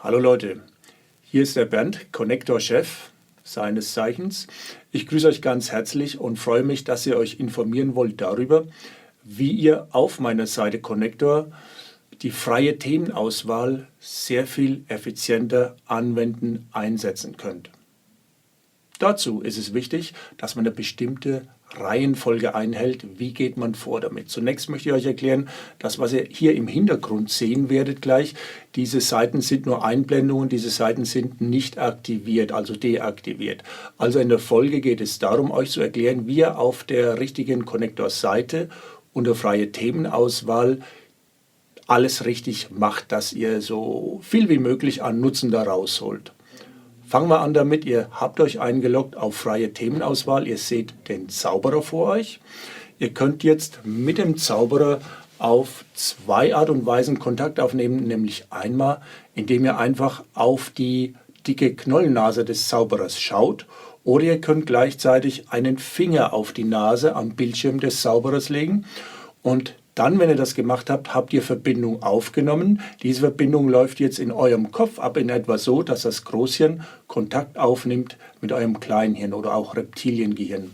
Hallo Leute, hier ist der Bernd, Connector-Chef seines Zeichens. Ich grüße euch ganz herzlich und freue mich, dass ihr euch informieren wollt darüber, wie ihr auf meiner Seite Connector die freie Themenauswahl sehr viel effizienter anwenden, einsetzen könnt. Dazu ist es wichtig, dass man eine bestimmte Reihenfolge einhält. Wie geht man vor damit? Zunächst möchte ich euch erklären, dass was ihr hier im Hintergrund sehen werdet gleich, diese Seiten sind nur Einblendungen, diese Seiten sind nicht aktiviert, also deaktiviert. Also in der Folge geht es darum, euch zu erklären, wie ihr auf der richtigen Connector-Seite unter freie Themenauswahl alles richtig macht, dass ihr so viel wie möglich an Nutzen da rausholt. Fangen wir an damit, ihr habt euch eingeloggt auf freie Themenauswahl, ihr seht den Zauberer vor euch. Ihr könnt jetzt mit dem Zauberer auf zwei Art und Weisen Kontakt aufnehmen, nämlich einmal, indem ihr einfach auf die dicke Knollennase des Zauberers schaut, oder ihr könnt gleichzeitig einen Finger auf die Nase am Bildschirm des Zauberers legen und dann, wenn ihr das gemacht habt, habt ihr Verbindung aufgenommen. Diese Verbindung läuft jetzt in eurem Kopf ab in etwa so, dass das Großhirn Kontakt aufnimmt mit eurem Kleinhirn oder auch Reptiliengehirn.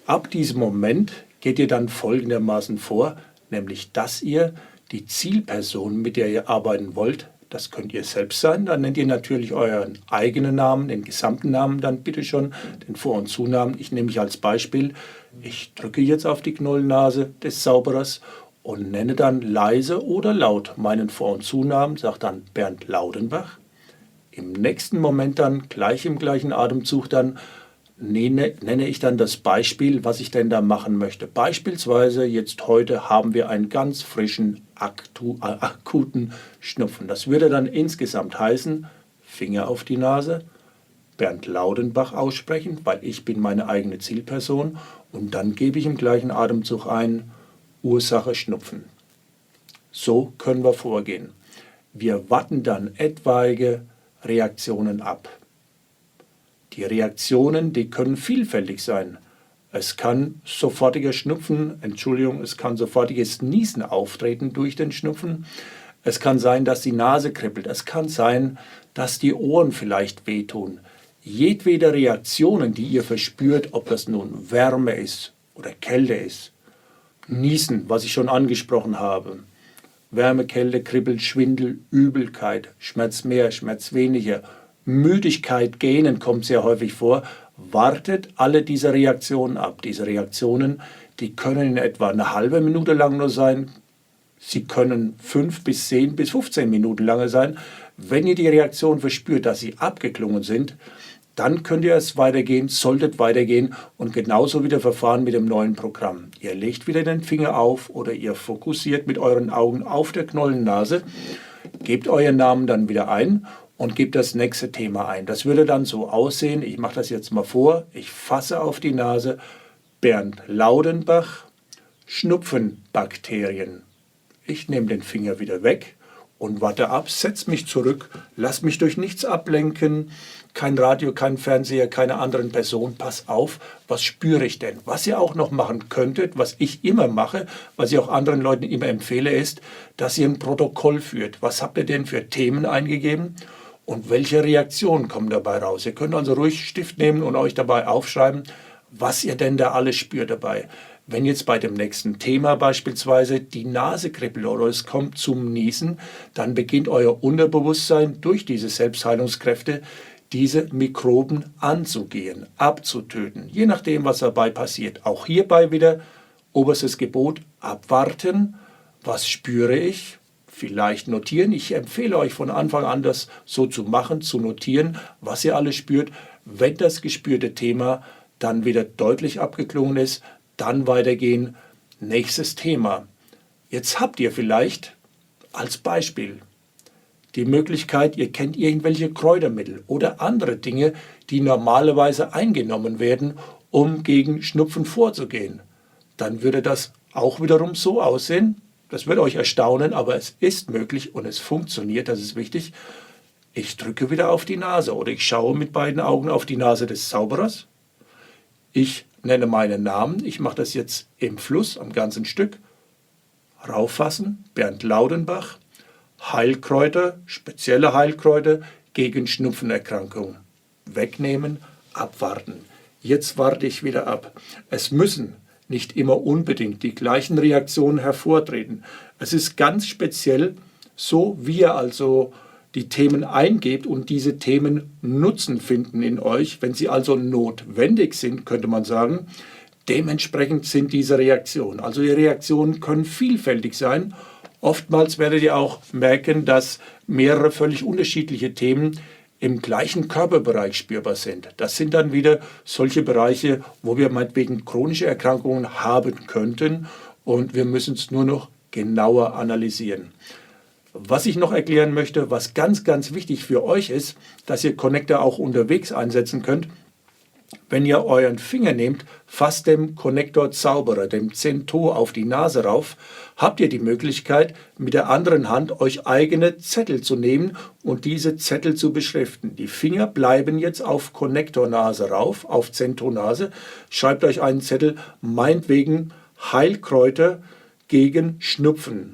Ab diesem Moment geht ihr dann folgendermaßen vor, nämlich dass ihr die Zielperson, mit der ihr arbeiten wollt, das könnt ihr selbst sein, dann nennt ihr natürlich euren eigenen Namen, den gesamten Namen dann bitte schon, den Vor- und Zunamen. Ich nehme mich als Beispiel, ich drücke jetzt auf die Knollennase des Zauberers und nenne dann leise oder laut meinen Vor- und Zunamen, sage dann Bernd Laudenbach. Im nächsten Moment dann, gleich im gleichen Atemzug dann, nenne ich dann das Beispiel, was ich denn da machen möchte. Beispielsweise jetzt heute haben wir einen ganz frischen, akuten Schnupfen. Das würde dann insgesamt heißen, Finger auf die Nase, Bernd Laudenbach aussprechen, weil ich bin meine eigene Zielperson und dann gebe ich im gleichen Atemzug ein, Ursache Schnupfen. So können wir vorgehen. Wir warten dann etwaige Reaktionen ab. Die Reaktionen, die können vielfältig sein. Es kann sofortiger Schnupfen, es kann sofortiges Niesen auftreten durch den Schnupfen. Es kann sein, dass die Nase kribbelt. Es kann sein, dass die Ohren vielleicht wehtun. Jedwede Reaktionen, die ihr verspürt, ob das nun Wärme ist oder Kälte ist, Niesen, was ich schon angesprochen habe, Wärme, Kälte, Kribbeln, Schwindel, Übelkeit, Schmerz mehr, Schmerz weniger, Müdigkeit, Gähnen kommt sehr häufig vor, wartet alle diese Reaktionen ab. Diese Reaktionen, die können in etwa eine halbe Minute lang nur sein, sie können 5 bis 10 bis 15 Minuten lang sein. Wenn ihr die Reaktion verspürt, dass sie abgeklungen sind, dann könnt ihr es weitergehen, solltet weitergehen und genauso wieder verfahren mit dem neuen Programm. Ihr legt wieder den Finger auf oder ihr fokussiert mit euren Augen auf der Knollennase, gebt euren Namen dann wieder ein und gebt das nächste Thema ein. Das würde dann so aussehen, ich mache das jetzt mal vor, ich fasse auf die Nase, Bernd Laudenbach, Schnupfenbakterien. Ich nehme den Finger wieder weg und warte ab, setze mich zurück, lass mich durch nichts ablenken, kein Radio, kein Fernseher, keine anderen Personen, pass auf, was spüre ich denn? Was ihr auch noch machen könntet, was ich immer mache, was ich auch anderen Leuten immer empfehle, ist, dass ihr ein Protokoll führt. Was habt ihr denn für Themen eingegeben und welche Reaktionen kommen dabei raus? Ihr könnt also ruhig Stift nehmen und euch dabei aufschreiben, was ihr denn da alles spürt dabei. Wenn jetzt bei dem nächsten Thema beispielsweise die Nase kribbelt oder es kommt zum Niesen, dann beginnt euer Unterbewusstsein durch diese Selbstheilungskräfte diese Mikroben anzugehen, abzutöten, je nachdem, was dabei passiert. Auch hierbei wieder oberstes Gebot, abwarten. Was spüre ich? Vielleicht notieren. Ich empfehle euch von Anfang an, das so zu machen, zu notieren, was ihr alles spürt. Wenn das gespürte Thema dann wieder deutlich abgeklungen ist, dann weitergehen. Nächstes Thema. Jetzt habt ihr vielleicht als Beispiel die Möglichkeit, ihr kennt irgendwelche Kräutermittel oder andere Dinge, die normalerweise eingenommen werden, um gegen Schnupfen vorzugehen. Dann würde das auch wiederum so aussehen. Das wird euch erstaunen, aber es ist möglich und es funktioniert, das ist wichtig. Ich drücke wieder auf die Nase oder ich schaue mit beiden Augen auf die Nase des Zauberers. Ich nenne meinen Namen, ich mache das jetzt im Fluss, am ganzen Stück. Rauffassen, Bernd Laudenbach. Heilkräuter, spezielle Heilkräuter gegen Schnupfenerkrankungen. Wegnehmen, abwarten. Jetzt warte ich wieder ab. Es müssen nicht immer unbedingt die gleichen Reaktionen hervortreten. Es ist ganz speziell, so wie ihr also die Themen eingebt und diese Themen Nutzen finden in euch, wenn sie also notwendig sind, könnte man sagen. Dementsprechend sind diese Reaktionen. Also die Reaktionen können vielfältig sein. Oftmals werdet ihr auch merken, dass mehrere völlig unterschiedliche Themen im gleichen Körperbereich spürbar sind. Das sind dann wieder solche Bereiche, wo wir meinetwegen chronische Erkrankungen haben könnten und wir müssen es nur noch genauer analysieren. Was ich noch erklären möchte, was ganz, ganz wichtig für euch ist, dass ihr Connector auch unterwegs einsetzen könnt. Wenn ihr euren Finger nehmt, fasst dem Connector Zauberer, dem Zentoo, auf die Nase rauf, habt ihr die Möglichkeit, mit der anderen Hand euch eigene Zettel zu nehmen und diese Zettel zu beschriften. Die Finger bleiben jetzt auf Connector Nase rauf, auf Zentoo Nase. Schreibt euch einen Zettel, meinetwegen Heilkräuter gegen Schnupfen.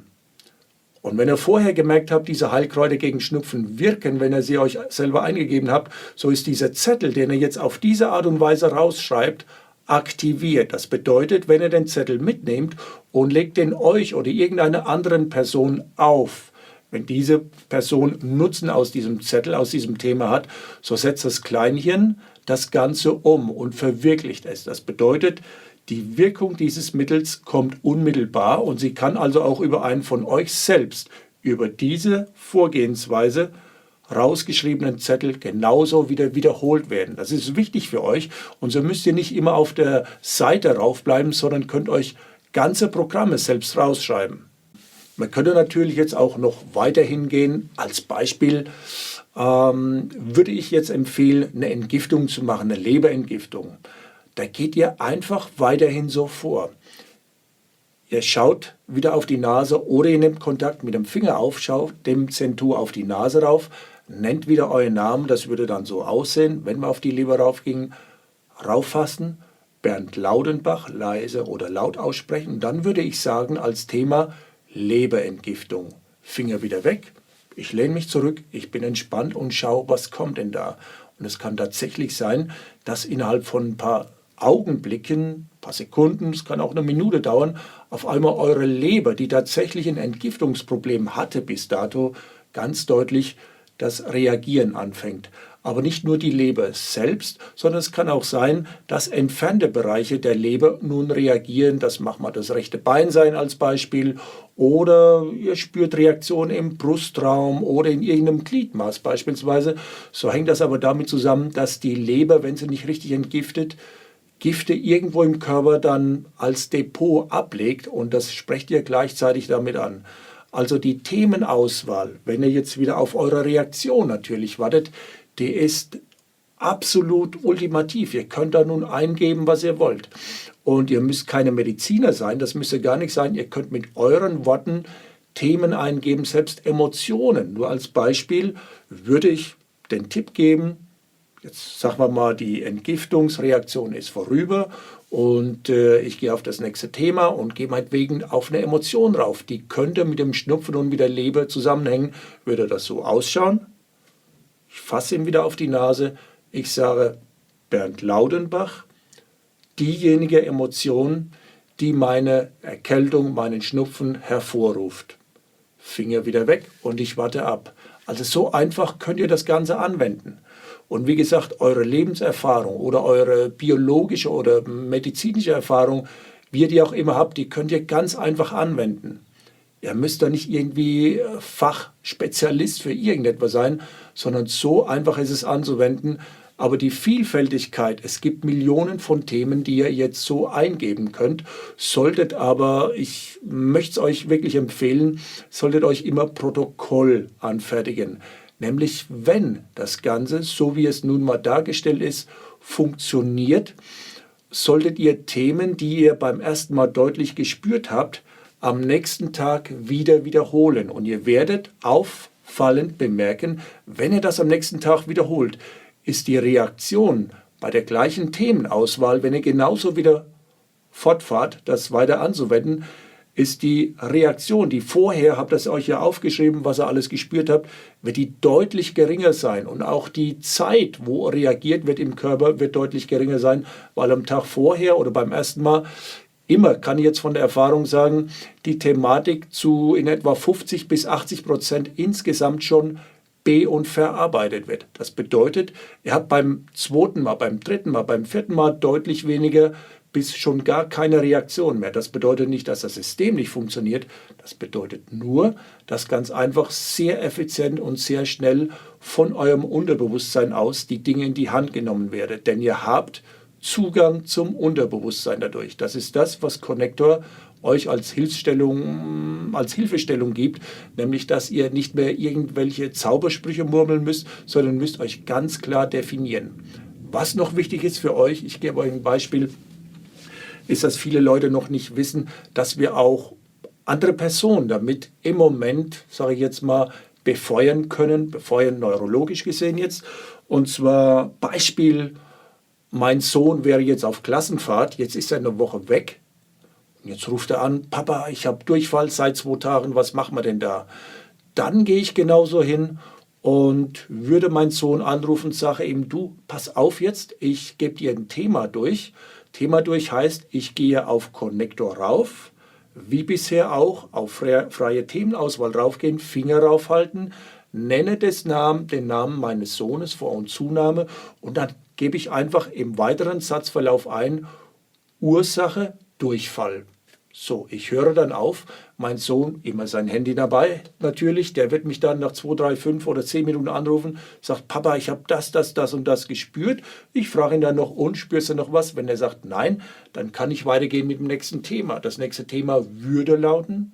Und wenn ihr vorher gemerkt habt, diese Heilkräuter gegen Schnupfen wirken, wenn ihr sie euch selber eingegeben habt, so ist dieser Zettel, den ihr jetzt auf diese Art und Weise rausschreibt, aktiviert. Das bedeutet, wenn ihr den Zettel mitnehmt und legt den euch oder irgendeiner anderen Person auf, wenn diese Person Nutzen aus diesem Zettel, aus diesem Thema hat, so setzt das Kleinhirn das Ganze um und verwirklicht es. Das bedeutet, die Wirkung dieses Mittels kommt unmittelbar und sie kann also auch über einen von euch selbst, über diese Vorgehensweise rausgeschriebenen Zettel genauso wieder wiederholt werden. Das ist wichtig für euch und so müsst ihr nicht immer auf der Seite raufbleiben, sondern könnt euch ganze Programme selbst rausschreiben. Man könnte natürlich jetzt auch noch weiter hingehen. Als Beispiel würde ich jetzt empfehlen, eine Entgiftung zu machen, eine Leberentgiftung. Da geht ihr einfach weiterhin so vor. Ihr schaut wieder auf die Nase oder ihr nehmt Kontakt mit dem Finger auf, schaut dem Zentoo auf die Nase rauf, nennt wieder euren Namen, das würde dann so aussehen, wenn wir auf die Leber raufgingen, rauffassen, Bernd Laudenbach leise oder laut aussprechen. Dann würde ich sagen als Thema Leberentgiftung. Finger wieder weg, ich lehne mich zurück, ich bin entspannt und schaue, was kommt denn da. Und es kann tatsächlich sein, dass innerhalb von ein paar Augenblicken, ein paar Sekunden, es kann auch eine Minute dauern, auf einmal eure Leber, die tatsächlich ein Entgiftungsproblem hatte bis dato, ganz deutlich das Reagieren anfängt. Aber nicht nur die Leber selbst, sondern es kann auch sein, dass entfernte Bereiche der Leber nun reagieren. Das mag mal das rechte Bein sein als Beispiel. Oder ihr spürt Reaktionen im Brustraum oder in irgendeinem Gliedmaß beispielsweise. So hängt das aber damit zusammen, dass die Leber, wenn sie nicht richtig entgiftet, Gifte irgendwo im Körper dann als Depot ablegt und das sprecht ihr gleichzeitig damit an. Also die Themenauswahl, wenn ihr jetzt wieder auf eure Reaktion natürlich wartet, die ist absolut ultimativ. Ihr könnt da nun eingeben, was ihr wollt. Und ihr müsst keine Mediziner sein, das müsste gar nicht sein. Ihr könnt mit euren Worten Themen eingeben, selbst Emotionen. Nur als Beispiel würde ich den Tipp geben, jetzt sagen wir mal, die Entgiftungsreaktion ist vorüber und ich gehe auf das nächste Thema und gehe meinetwegen auf eine Emotion rauf. Die könnte mit dem Schnupfen und mit der Leber zusammenhängen. Würde das so ausschauen? Ich fasse ihn wieder auf die Nase. Ich sage Bernd Laudenbach, diejenige Emotion, die meine Erkältung, meinen Schnupfen hervorruft. Finger wieder weg und ich warte ab. Also so einfach könnt ihr das Ganze anwenden. Und wie gesagt, eure Lebenserfahrung oder eure biologische oder medizinische Erfahrung, wie ihr die auch immer habt, die könnt ihr ganz einfach anwenden. Ihr müsst da nicht irgendwie Fachspezialist für irgendetwas sein, sondern so einfach ist es anzuwenden. Aber die Vielfältigkeit, es gibt Millionen von Themen, die ihr jetzt so eingeben könnt, solltet aber, ich möchte es euch wirklich empfehlen, solltet euch immer Protokoll anfertigen. Nämlich wenn das Ganze, so wie es nun mal dargestellt ist, funktioniert, solltet ihr Themen, die ihr beim ersten Mal deutlich gespürt habt, am nächsten Tag wieder wiederholen. Und ihr werdet auffallend bemerken, wenn ihr das am nächsten Tag wiederholt, ist die Reaktion bei der gleichen Themenauswahl, wenn ihr genauso wieder fortfahrt, das weiter anzuwenden, ist die Reaktion, die vorher, habt ihr euch ja aufgeschrieben, was ihr alles gespürt habt, wird die deutlich geringer sein. Und auch die Zeit, wo reagiert wird im Körper, wird deutlich geringer sein, weil am Tag vorher oder beim ersten Mal immer, kann ich jetzt von der Erfahrung sagen, die Thematik zu in etwa 50 bis 80% insgesamt schon und verarbeitet wird. Das bedeutet, ihr habt beim zweiten Mal, beim dritten Mal, beim vierten Mal deutlich weniger bis schon gar keine Reaktion mehr. Das bedeutet nicht, dass das System nicht funktioniert. Das bedeutet nur, dass ganz einfach sehr effizient und sehr schnell von eurem Unterbewusstsein aus die Dinge in die Hand genommen werden. Denn ihr habt Zugang zum Unterbewusstsein dadurch. Das ist das, was Connector euch als Hilfestellung gibt, nämlich dass ihr nicht mehr irgendwelche Zaubersprüche murmeln müsst, sondern müsst euch ganz klar definieren. Was noch wichtig ist für euch, ich gebe euch ein Beispiel, ist, dass viele Leute noch nicht wissen, dass wir auch andere Personen damit im Moment, sage ich jetzt mal, befeuern können, befeuern neurologisch gesehen jetzt. Und zwar Beispiel, mein Sohn wäre jetzt auf Klassenfahrt, jetzt ist er eine Woche weg. Und jetzt ruft er an, Papa, ich habe Durchfall seit 2 Tagen, was machen wir denn da? Dann gehe ich genauso hin und würde meinen Sohn anrufen und sage ihm, du, pass auf jetzt, ich gebe dir ein Thema durch. Thema durch heißt, ich gehe auf Connector rauf, wie bisher auch, auf freie Themenauswahl raufgehen, Finger raufhalten, nenne den Namen meines Sohnes, Vor- und Zunahme und dann gebe ich einfach im weiteren Satzverlauf ein, Ursache, Durchfall. So, ich höre dann auf, mein Sohn, immer sein Handy dabei natürlich, der wird mich dann nach 2, 3, 5 oder 10 Minuten anrufen, sagt, Papa, ich habe das und das gespürt. Ich frage ihn dann noch, und spürst du noch was? Wenn er sagt, nein, dann kann ich weitergehen mit dem nächsten Thema. Das nächste Thema würde lauten,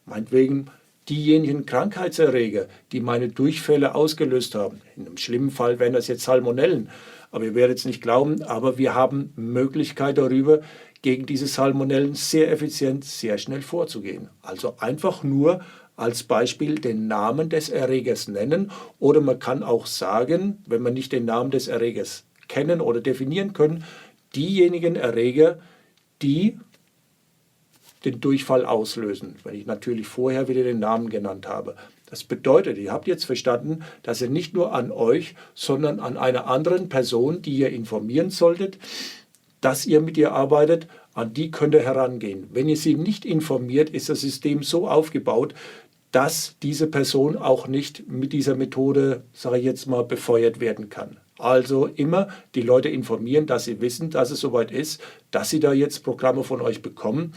meinetwegen, diejenigen Krankheitserreger, die meine Durchfälle ausgelöst haben. In einem schlimmen Fall wären das jetzt Salmonellen. Aber ihr werdet es nicht glauben, aber wir haben Möglichkeit darüber, gegen diese Salmonellen sehr effizient, sehr schnell vorzugehen. Also einfach nur als Beispiel den Namen des Erregers nennen oder man kann auch sagen, wenn wir nicht den Namen des Erregers kennen oder definieren können, diejenigen Erreger, die den Durchfall auslösen, wenn ich natürlich vorher wieder den Namen genannt habe. Das bedeutet, ihr habt jetzt verstanden, dass ihr nicht nur an euch, sondern an einer anderen Person, die ihr informieren solltet, dass ihr mit ihr arbeitet, an die könnt ihr herangehen. Wenn ihr sie nicht informiert, ist das System so aufgebaut, dass diese Person auch nicht mit dieser Methode, sage ich jetzt mal, befeuert werden kann. Also immer die Leute informieren, dass sie wissen, dass es soweit ist, dass sie da jetzt Programme von euch bekommen.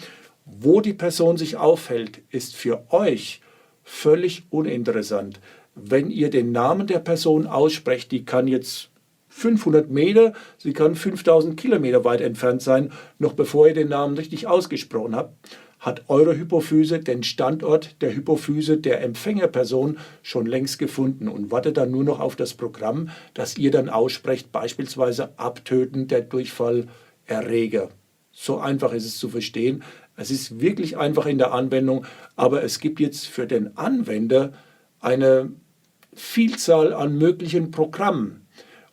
Wo die Person sich aufhält, ist für euch völlig uninteressant. Wenn ihr den Namen der Person aussprecht, die kann jetzt 500 Meter, sie kann 5000 Kilometer weit entfernt sein, noch bevor ihr den Namen richtig ausgesprochen habt, hat eure Hypophyse den Standort der Hypophyse der Empfängerperson schon längst gefunden und wartet dann nur noch auf das Programm, das ihr dann aussprecht, beispielsweise Abtöten der Durchfallerreger. So einfach ist es zu verstehen. Es ist wirklich einfach in der Anwendung, aber es gibt jetzt für den Anwender eine Vielzahl an möglichen Programmen.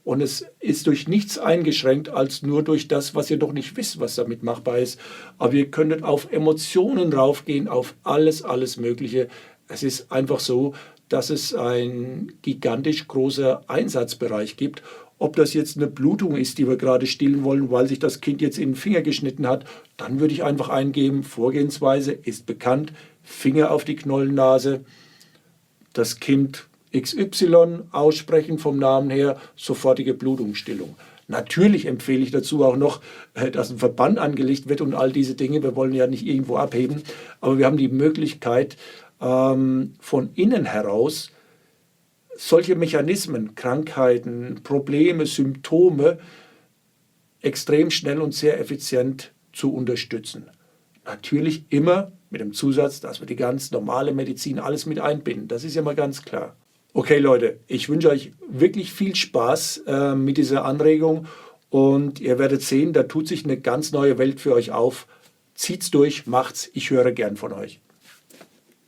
Und es ist durch nichts eingeschränkt, als nur durch das, was ihr noch nicht wisst, was damit machbar ist. Aber ihr könntet auf Emotionen raufgehen, auf alles Mögliche. Es ist einfach so, dass es ein gigantisch großer Einsatzbereich gibt. Ob das jetzt eine Blutung ist, die wir gerade stillen wollen, weil sich das Kind jetzt in den Finger geschnitten hat, dann würde ich einfach eingeben, Vorgehensweise ist bekannt, Finger auf die Knollennase, das Kind XY aussprechen vom Namen her, sofortige Blutungsstillung. Natürlich empfehle ich dazu auch noch, dass ein Verband angelegt wird und all diese Dinge. Wir wollen ja nicht irgendwo abheben, aber wir haben die Möglichkeit, von innen heraus solche Mechanismen, Krankheiten, Probleme, Symptome extrem schnell und sehr effizient zu unterstützen. Natürlich immer mit dem Zusatz, dass wir die ganz normale Medizin alles mit einbinden. Das ist ja mal ganz klar. Okay Leute, ich wünsche euch wirklich viel Spaß mit dieser Anregung und ihr werdet sehen, da tut sich eine ganz neue Welt für euch auf. Zieht's durch, macht's, ich höre gern von euch.